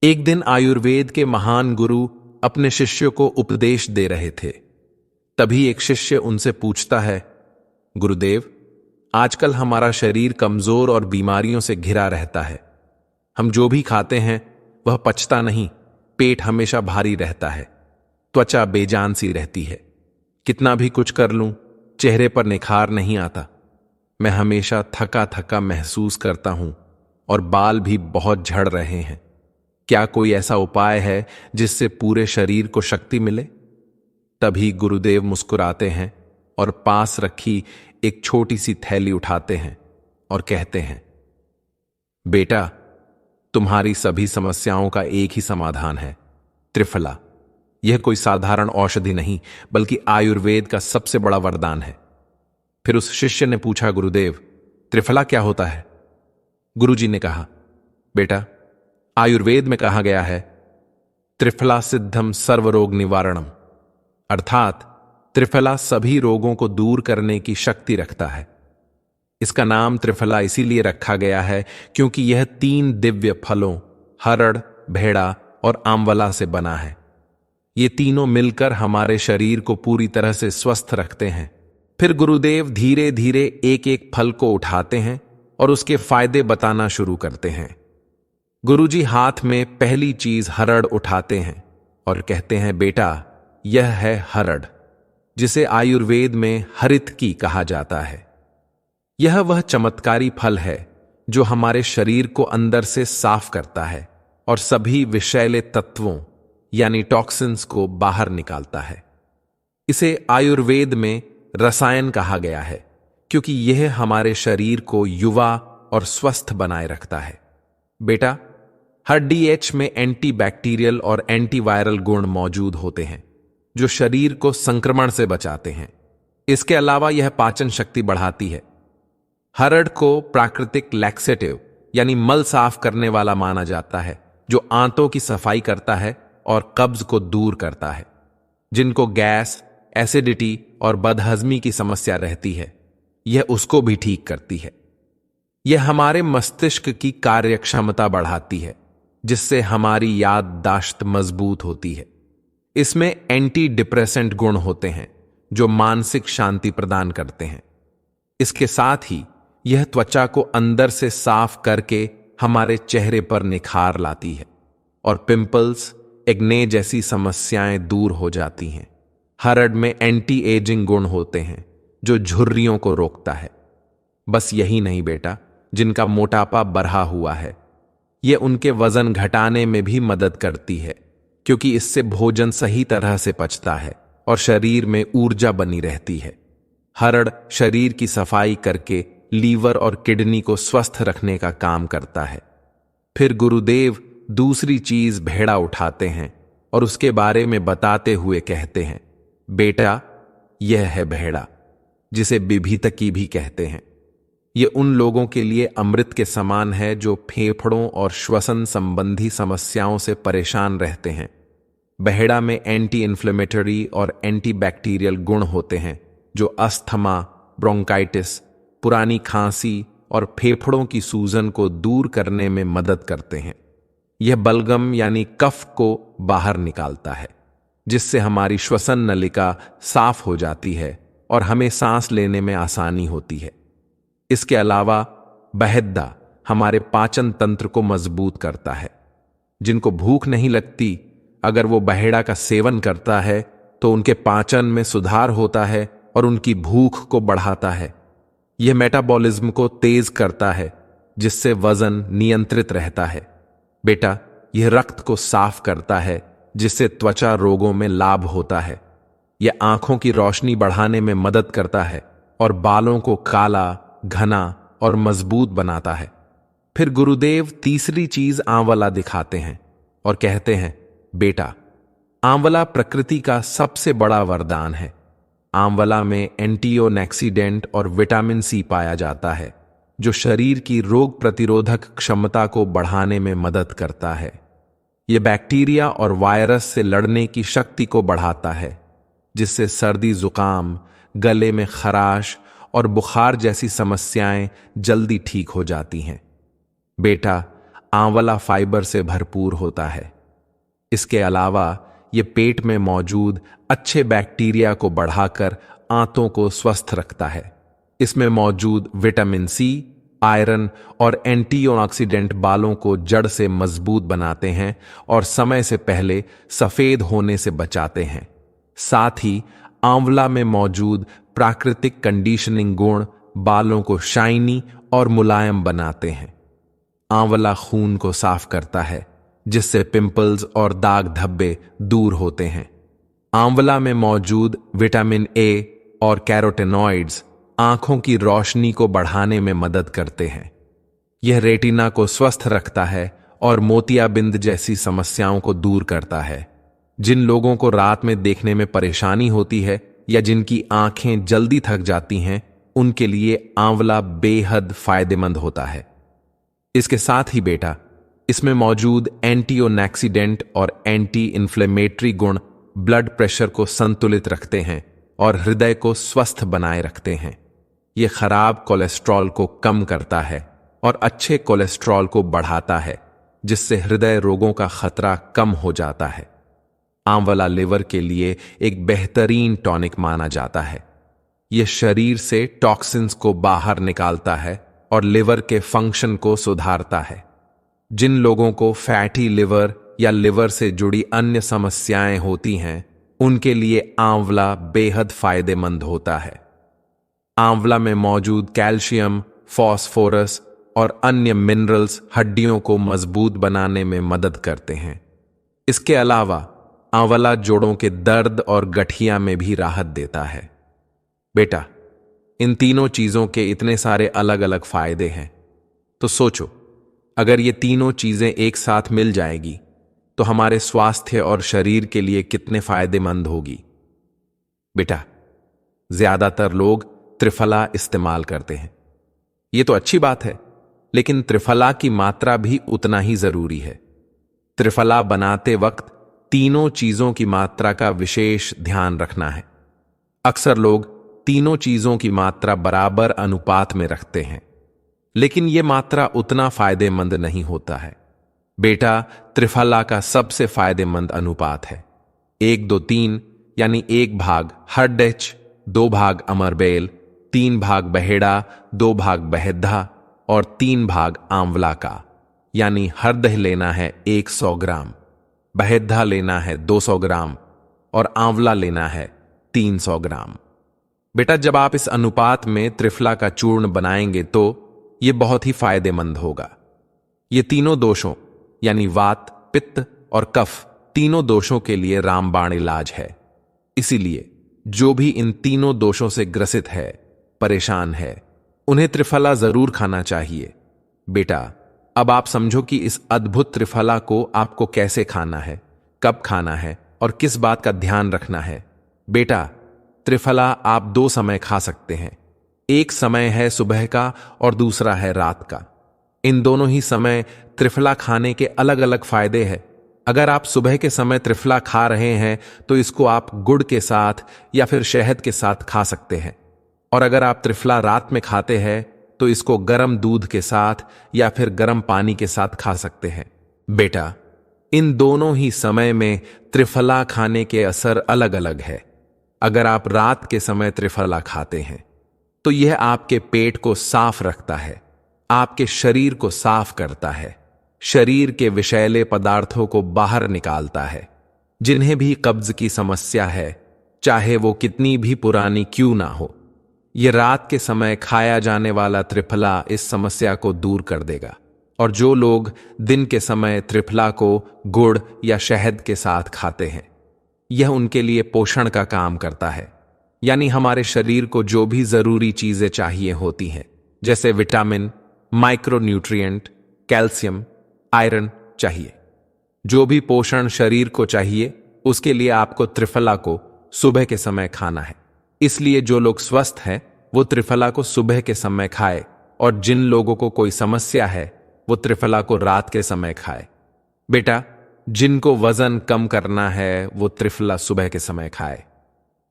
एक दिन आयुर्वेद के महान गुरु अपने शिष्य को उपदेश दे रहे थे। तभी एक शिष्य उनसे पूछता है, गुरुदेव, आजकल हमारा शरीर कमजोर और बीमारियों से घिरा रहता है। हम जो भी खाते हैं वह पचता नहीं, पेट हमेशा भारी रहता है, त्वचा बेजान सी रहती है। कितना भी कुछ कर लूं, चेहरे पर निखार नहीं आता। मैं हमेशा थका थका महसूस करता हूं और बाल भी बहुत झड़ रहे हैं। क्या कोई ऐसा उपाय है जिससे पूरे शरीर को शक्ति मिले? तभी गुरुदेव मुस्कुराते हैं और पास रखी एक छोटी सी थैली उठाते हैं और कहते हैं, बेटा, तुम्हारी सभी समस्याओं का एक ही समाधान है, त्रिफला। यह कोई साधारण औषधि नहीं, बल्कि आयुर्वेद का सबसे बड़ा वरदान है। फिर उस शिष्य ने पूछा, गुरुदेव, त्रिफला क्या होता है? गुरुजी ने कहा, बेटा, आयुर्वेद में कहा गया है, त्रिफला सिद्धम सर्वरोग निवारणम, अर्थात त्रिफला सभी रोगों को दूर करने की शक्ति रखता है। इसका नाम त्रिफला इसीलिए रखा गया है क्योंकि यह 3 दिव्य फलों हरड़, भेड़ा और आंवला से बना है। ये तीनों मिलकर हमारे शरीर को पूरी तरह से स्वस्थ रखते हैं। फिर गुरुदेव धीरे धीरे एक एक फल को उठाते हैं और उसके फायदे बताना शुरू करते हैं। गुरुजी हाथ में पहली चीज हरड़ उठाते हैं और कहते हैं, बेटा, यह है हरड़, जिसे आयुर्वेद में हरित की कहा जाता है। यह वह चमत्कारी फल है जो हमारे शरीर को अंदर से साफ करता है और सभी विषैले तत्वों यानी टॉक्सिन्स को बाहर निकालता है। इसे आयुर्वेद में रसायन कहा गया है क्योंकि यह हमारे शरीर को युवा और स्वस्थ बनाए रखता है। बेटा, हर डीएच में एंटीबैक्टीरियल और एंटीवायरल गुण मौजूद होते हैं जो शरीर को संक्रमण से बचाते हैं। इसके अलावा यह पाचन शक्ति बढ़ाती है। हरड़ को प्राकृतिक लैक्सेटिव यानी मल साफ करने वाला माना जाता है, जो आंतों की सफाई करता है और कब्ज को दूर करता है। जिनको गैस, एसिडिटी और बदहजमी की समस्या रहती है, यह उसको भी ठीक करती है। यह हमारे मस्तिष्क की कार्यक्षमता बढ़ाती है, जिससे हमारी याददाश्त मजबूत होती है। इसमें एंटी डिप्रेसेंट गुण होते हैं जो मानसिक शांति प्रदान करते हैं। इसके साथ ही यह त्वचा को अंदर से साफ करके हमारे चेहरे पर निखार लाती है और पिंपल्स, एक्ने जैसी समस्याएं दूर हो जाती हैं। हरड़ में एंटी एजिंग गुण होते हैं जो झुर्रियों को रोकता है। बस यही नहीं बेटा, जिनका मोटापा बढ़ा हुआ है, यह उनके वजन घटाने में भी मदद करती है क्योंकि इससे भोजन सही तरह से पचता है और शरीर में ऊर्जा बनी रहती है। हरड़ शरीर की सफाई करके लीवर और किडनी को स्वस्थ रखने का काम करता है। फिर गुरुदेव दूसरी चीज भेड़ा उठाते हैं और उसके बारे में बताते हुए कहते हैं, बेटा, यह है भेड़ा, जिसे बिभीतकी भी कहते हैं। यह उन लोगों के लिए अमृत के समान है जो फेफड़ों और श्वसन संबंधी समस्याओं से परेशान रहते हैं। बहेड़ा में एंटी इन्फ्लेमेटरी और एंटीबैक्टीरियल गुण होते हैं जो अस्थमा, ब्रोंकाइटिस, पुरानी खांसी और फेफड़ों की सूजन को दूर करने में मदद करते हैं। यह बलगम यानी कफ को बाहर निकालता है, जिससे हमारी श्वसन नलिका साफ हो जाती है और हमें सांस लेने में आसानी होती है। इसके अलावा बहेद्दा हमारे पाचन तंत्र को मजबूत करता है। जिनको भूख नहीं लगती, अगर वो बहेड़ा का सेवन करता है तो उनके पाचन में सुधार होता है और उनकी भूख को बढ़ाता है। यह मेटाबॉलिज्म को तेज करता है, जिससे वजन नियंत्रित रहता है। बेटा, यह रक्त को साफ करता है, जिससे त्वचा रोगों में लाभ होता है। यह आंखों की रोशनी बढ़ाने में मदद करता है और बालों को काला, घना और मजबूत बनाता है। फिर गुरुदेव तीसरी चीज आंवला दिखाते हैं और कहते हैं, बेटा, आंवला प्रकृति का सबसे बड़ा वरदान है। आंवला में एंटीओक्सीडेंट और विटामिन सी पाया जाता है, जो शरीर की रोग प्रतिरोधक क्षमता को बढ़ाने में मदद करता है। यह बैक्टीरिया और वायरस से लड़ने की शक्ति को बढ़ाता है, जिससे सर्दी, जुकाम, गले में खराश और बुखार जैसी समस्याएं जल्दी ठीक हो जाती हैं। बेटा, आंवला फाइबर से भरपूर होता है। इसके अलावा ये पेट में मौजूद अच्छे बैक्टीरिया को बढ़ाकर आंतों को स्वस्थ रखता है। इसमें मौजूद विटामिन सी, आयरन और एंटीऑक्सीडेंट बालों को जड़ से मजबूत बनाते हैं और समय से पहले सफेद होने से बचाते हैं। साथ ही आंवला में मौजूद प्राकृतिक कंडीशनिंग गुण बालों को शाइनी और मुलायम बनाते हैं। आंवला खून को साफ करता है, जिससे पिंपल्स और दाग धब्बे दूर होते हैं। आंवला में मौजूद विटामिन ए और कैरोटेनॉइड्स आंखों की रोशनी को बढ़ाने में मदद करते हैं। यह रेटिना को स्वस्थ रखता है और मोतियाबिंद जैसी समस्याओं को दूर करता है। जिन लोगों को रात में देखने में परेशानी होती है या जिनकी आंखें जल्दी थक जाती हैं, उनके लिए आंवला बेहद फायदेमंद होता है। इसके साथ ही बेटा, इसमें मौजूद एंटीऑक्सीडेंट और एंटी इन्फ्लेमेटरी गुण ब्लड प्रेशर को संतुलित रखते हैं और हृदय को स्वस्थ बनाए रखते हैं। यह खराब कोलेस्ट्रॉल को कम करता है और अच्छे कोलेस्ट्रॉल को बढ़ाता है, जिससे हृदय रोगों का खतरा कम हो जाता है। आंवला लिवर के लिए एक बेहतरीन टॉनिक माना जाता है। यह शरीर से टॉक्सिन्स को बाहर निकालता है और लिवर के फंक्शन को सुधारता है। जिन लोगों को फैटी लिवर या लिवर से जुड़ी अन्य समस्याएं होती हैं, उनके लिए आंवला बेहद फायदेमंद होता है। आंवला में मौजूद कैल्शियम, फास्फोरस और अन्य मिनरल्स हड्डियों को मजबूत बनाने में मदद करते हैं। इसके अलावा आंवला जोड़ों के दर्द और गठिया में भी राहत देता है। बेटा, इन तीनों चीजों के इतने सारे अलग अलग फायदे हैं, तो सोचो, अगर ये तीनों चीजें एक साथ मिल जाएगी तो हमारे स्वास्थ्य और शरीर के लिए कितने फायदेमंद होगी। बेटा, ज्यादातर लोग त्रिफला इस्तेमाल करते हैं। ये तो अच्छी बात है, लेकिन त्रिफला की मात्रा भी उतना ही जरूरी है। त्रिफला बनाते वक्त तीनों चीजों की मात्रा का विशेष ध्यान रखना है। अक्सर लोग तीनों चीजों की मात्रा बराबर अनुपात में रखते हैं, लेकिन यह मात्रा उतना फायदेमंद नहीं होता है। बेटा, त्रिफला का सबसे फायदेमंद अनुपात है 1-2-3, यानी 1 भाग हरडेच, 2 भाग अमरबेल, 3 भाग बहेड़ा, 2 भाग बहेद्धा और 3 भाग आंवला का। यानी हरदह लेना है 100 ग्राम, बहेद्धा लेना है 200 ग्राम और आंवला लेना है 300 ग्राम। बेटा, जब आप इस अनुपात में त्रिफला का चूर्ण बनाएंगे तो यह बहुत ही फायदेमंद होगा। ये तीनों दोषों यानी वात, पित्त और कफ, तीनों दोषों के लिए रामबाण इलाज है। इसीलिए जो भी इन तीनों दोषों से ग्रसित है, परेशान है, उन्हें त्रिफला जरूर खाना चाहिए। बेटा, अब आप समझो कि इस अद्भुत त्रिफला को आपको कैसे खाना है, कब खाना है और किस बात का ध्यान रखना है। बेटा, त्रिफला आप 2 समय खा सकते हैं। एक समय है सुबह का और दूसरा है रात का। इन दोनों ही समय त्रिफला खाने के अलग अलग फायदे हैं। अगर आप सुबह के समय त्रिफला खा रहे हैं तो इसको आप गुड़ के साथ या फिर शहद के साथ खा सकते हैं, और अगर आप त्रिफला रात में खाते हैं तो इसको गर्म दूध के साथ या फिर गर्म पानी के साथ खा सकते हैं। बेटा, इन दोनों ही समय में त्रिफला खाने के असर अलग अलग है। अगर आप रात के समय त्रिफला खाते हैं तो यह आपके पेट को साफ रखता है, आपके शरीर को साफ करता है, शरीर के विषैले पदार्थों को बाहर निकालता है। जिन्हें भी कब्ज की समस्या है, चाहे वो कितनी भी पुरानी क्यों ना हो, यह रात के समय खाया जाने वाला त्रिफला इस समस्या को दूर कर देगा। और जो लोग दिन के समय त्रिफला को गुड़ या शहद के साथ खाते हैं, यह उनके लिए पोषण का काम करता है। यानी हमारे शरीर को जो भी जरूरी चीजें चाहिए होती हैं, जैसे विटामिन, माइक्रोन्यूट्रिएंट, कैल्शियम, आयरन चाहिए, जो भी पोषण शरीर को चाहिए, उसके लिए आपको त्रिफला को सुबह के समय खाना है। इसलिए जो लोग स्वस्थ हैं वो त्रिफला को सुबह के समय खाए, और जिन लोगों को कोई समस्या है वो त्रिफला को रात के समय खाए। बेटा, जिनको वजन कम करना है वो त्रिफला सुबह के समय खाए।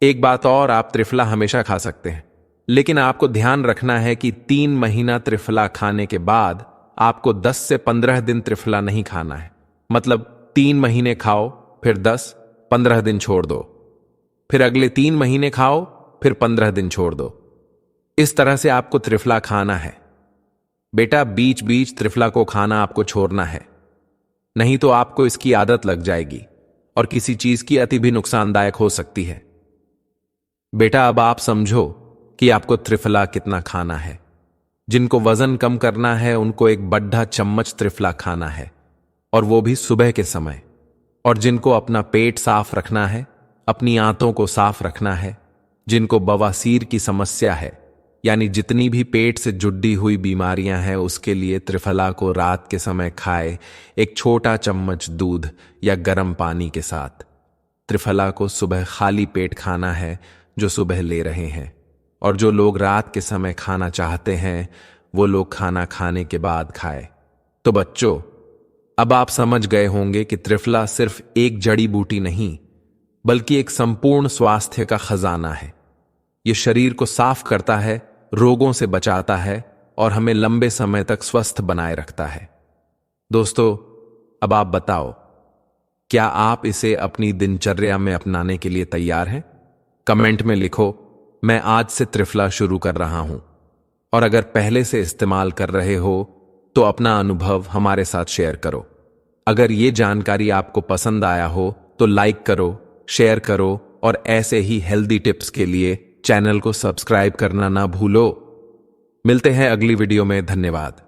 एक बात और, आप त्रिफला हमेशा खा सकते हैं, लेकिन आपको ध्यान रखना है कि 3 महीना त्रिफला खाने के बाद आपको 10 से 15 दिन त्रिफला नहीं खाना है। मतलब 3 महीने खाओ, फिर 10, 15 दिन छोड़ दो, फिर अगले 3 महीने खाओ, फिर 15 दिन छोड़ दो। इस तरह से आपको त्रिफला खाना है। बेटा, बीच बीच त्रिफला को खाना आपको छोड़ना है, नहीं तो आपको इसकी आदत लग जाएगी और किसी चीज की अति भी नुकसानदायक हो सकती है। बेटा, अब आप समझो कि आपको त्रिफला कितना खाना है। जिनको वजन कम करना है उनको 1 बड़ा चम्मच त्रिफला खाना है, और वो भी सुबह के समय। और जिनको अपना पेट साफ रखना है, अपनी आंतों को साफ रखना है, जिनको बवासीर की समस्या है, यानी जितनी भी पेट से जुड़ी हुई बीमारियां हैं, उसके लिए त्रिफला को रात के समय खाए, 1 छोटा चम्मच दूध या गर्म पानी के साथ। त्रिफला को सुबह खाली पेट खाना है, जो सुबह ले रहे हैं। और जो लोग रात के समय खाना चाहते हैं, वो लोग खाना खाने के बाद खाए। तो बच्चों, अब आप समझ गए होंगे कि त्रिफला सिर्फ एक जड़ी बूटी नहीं, बल्कि एक संपूर्ण स्वास्थ्य का खजाना है। यह शरीर को साफ करता है, रोगों से बचाता है और हमें लंबे समय तक स्वस्थ बनाए रखता है। दोस्तों, अब आप बताओ, क्या आप इसे अपनी दिनचर्या में अपनाने के लिए तैयार हैं? कमेंट में लिखो, मैं आज से त्रिफला शुरू कर रहा हूं। और अगर पहले से इस्तेमाल कर रहे हो तो अपना अनुभव हमारे साथ शेयर करो। अगर ये जानकारी आपको पसंद आया हो तो लाइक करो, शेयर करो और ऐसे ही हेल्दी टिप्स के लिए चैनल को सब्सक्राइब करना ना भूलो। मिलते हैं अगली वीडियो में। धन्यवाद।